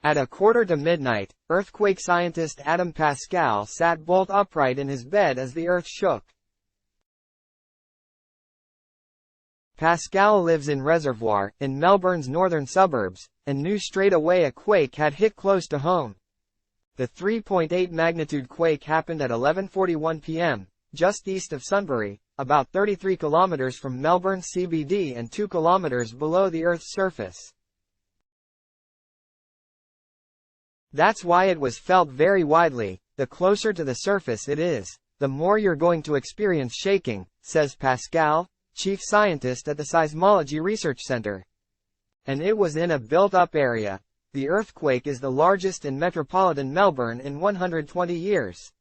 At a quarter to midnight, earthquake scientist Adam Pascal sat bolt upright in his bed as the earth shook. Pascal lives in Reservoir, in Melbourne's northern suburbs, and knew straight away a quake had hit close to home. The 3.8 magnitude quake happened at 11:41 p.m., just east of Sunbury, about 33 kilometers from Melbourne CBD and 2 kilometers below the Earth's surface. That's why it was felt very widely. The closer to the surface it is, the more you're going to experience shaking, says Pascal, chief scientist at the Seismology Research Center. And it was in a built-up area. The earthquake is the largest in metropolitan Melbourne in 120 years.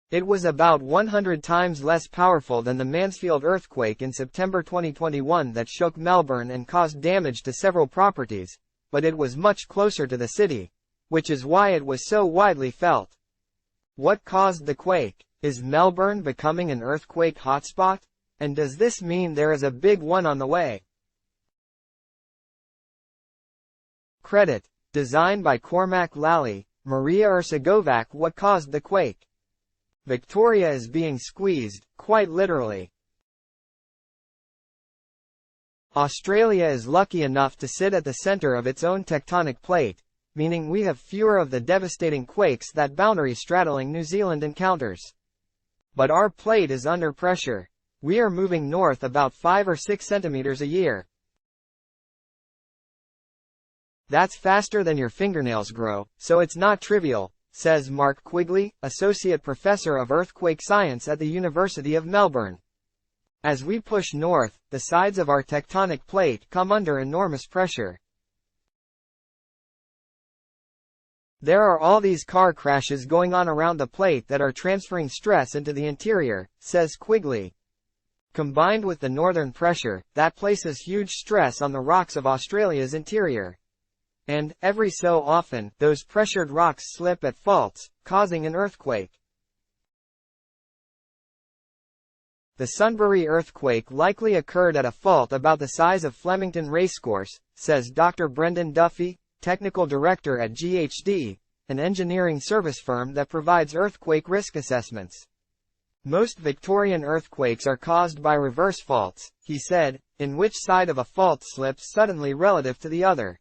It was about 100 times less powerful than the Mansfield earthquake in September 2021 that shook Melbourne and caused damage to several properties, but it was much closer to the city, which is why it was so widely felt. What caused the quake? Is Melbourne becoming an earthquake hotspot? And does this mean there is a big one on the way? Credit: design by Cormac Lally, Maria Ursagovac. What caused the quake? Victoria is being squeezed, quite literally. Australia is lucky enough to sit at the center of its own tectonic plate, meaning we have fewer of the devastating quakes that boundary-straddling New Zealand encounters. But our plate is under pressure. We are moving north about 5 or 6 centimeters a year. That's faster than your fingernails grow, so it's not trivial, says Mark Quigley, Associate Professor of Earthquake Science at the University of Melbourne. As we push north, the sides of our tectonic plate come under enormous pressure. There are all these car crashes going on around the plate that are transferring stress into the interior, says Quigley. Combined with the northern pressure, that places huge stress on the rocks of Australia's interior. And, every so often, those pressured rocks slip at faults, causing an earthquake. The Sunbury earthquake likely occurred at a fault about the size of Flemington Racecourse, says Dr. Brendan Duffy, Technical Director at GHD, an engineering service firm that provides earthquake risk assessments. Most Victorian earthquakes are caused by reverse faults, he said, in which side of a fault slips suddenly relative to the other.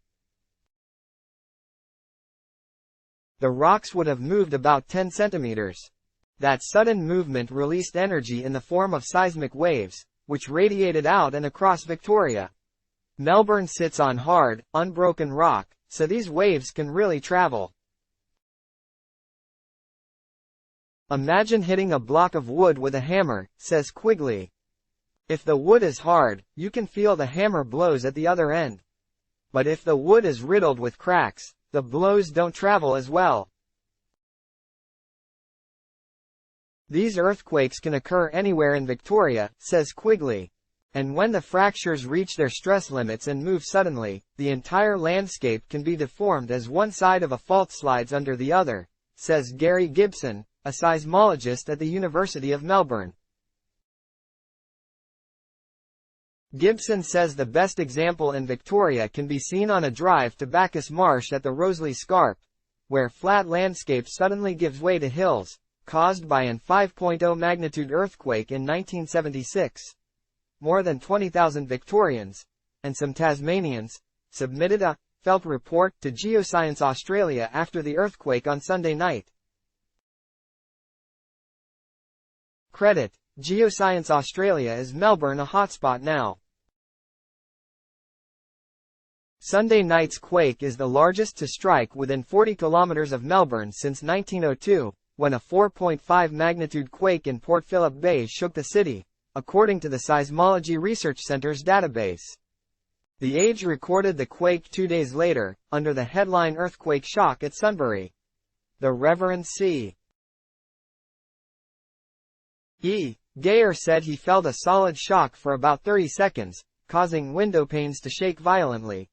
The rocks would have moved about 10 centimeters. That sudden movement released energy in the form of seismic waves, which radiated out and across Victoria. Melbourne sits on hard, unbroken rock, so these waves can really travel. Imagine hitting a block of wood with a hammer, says Quigley. If the wood is hard, you can feel the hammer blows at the other end. But if the wood is riddled with cracks, the blows don't travel as well. These earthquakes can occur anywhere in Victoria, says Quigley. And when the fractures reach their stress limits and move suddenly, the entire landscape can be deformed as one side of a fault slides under the other, says Gary Gibson, a seismologist at the University of Melbourne. Gibson says the best example in Victoria can be seen on a drive to Bacchus Marsh at the Roseley Scarp, where flat landscape suddenly gives way to hills, caused by an 5.0 magnitude earthquake in 1976. More than 20,000 Victorians, and some Tasmanians, submitted a felt report to Geoscience Australia after the earthquake on Sunday night. Credit: Geoscience Australia. Is Melbourne a hotspot now? Sunday night's quake is the largest to strike within 40 kilometers of Melbourne since 1902, when a 4.5 magnitude quake in Port Phillip Bay shook the city, according to the Seismology Research Center's database. The Age recorded the quake 2 days later, under the headline Earthquake Shock at Sunbury. The Reverend C. E. Gayer said he felt a solid shock for about 30 seconds, causing window panes to shake violently.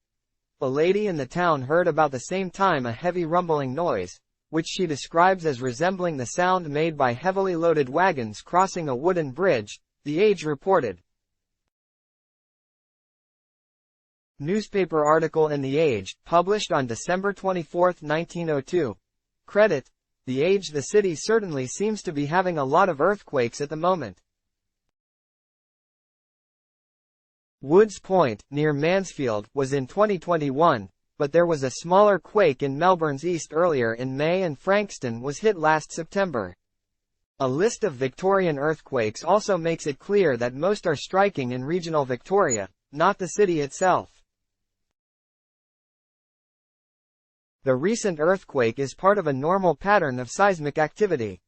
A lady in the town heard about the same time a heavy rumbling noise, which she describes as resembling the sound made by heavily loaded wagons crossing a wooden bridge, The Age reported. Newspaper article in The Age, published on December 24, 1902. Credit. The Age. The city certainly seems to be having a lot of earthquakes at the moment. Woods Point, near Mansfield, was in 2021, but there was a smaller quake in Melbourne's east earlier in May and Frankston was hit last September. A list of Victorian earthquakes also makes it clear that most are striking in regional Victoria, not the city itself. The recent earthquake is part of a normal pattern of seismic activity.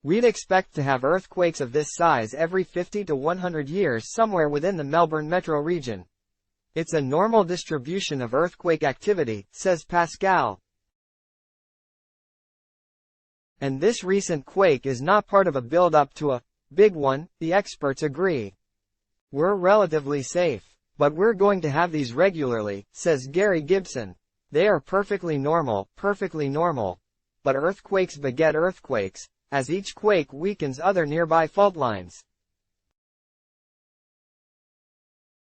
We'd expect to have earthquakes of this size every 50 to 100 years somewhere within the Melbourne metro region. It's a normal distribution of earthquake activity, says Pascal. And this recent quake is not part of a build-up to a big one, the experts agree. We're relatively safe. But we're going to have these regularly, says Gary Gibson. They are perfectly normal. But earthquakes beget earthquakes, as each quake weakens other nearby fault lines.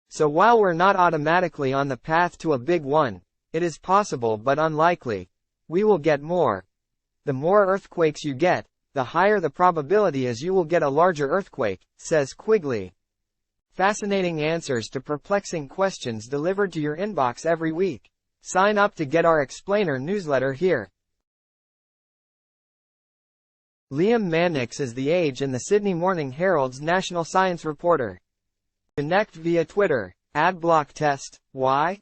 So while we're not automatically on the path to a big one, it is possible but unlikely. We will get more. The more earthquakes you get, the higher the probability is you will get a larger earthquake, says Quigley. Fascinating answers to perplexing questions delivered to your inbox every week. Sign up to get our Explainer newsletter here. Liam Mannix is The Age and the Sydney Morning Herald's national science reporter. Connect via Twitter. Adblock test. Why?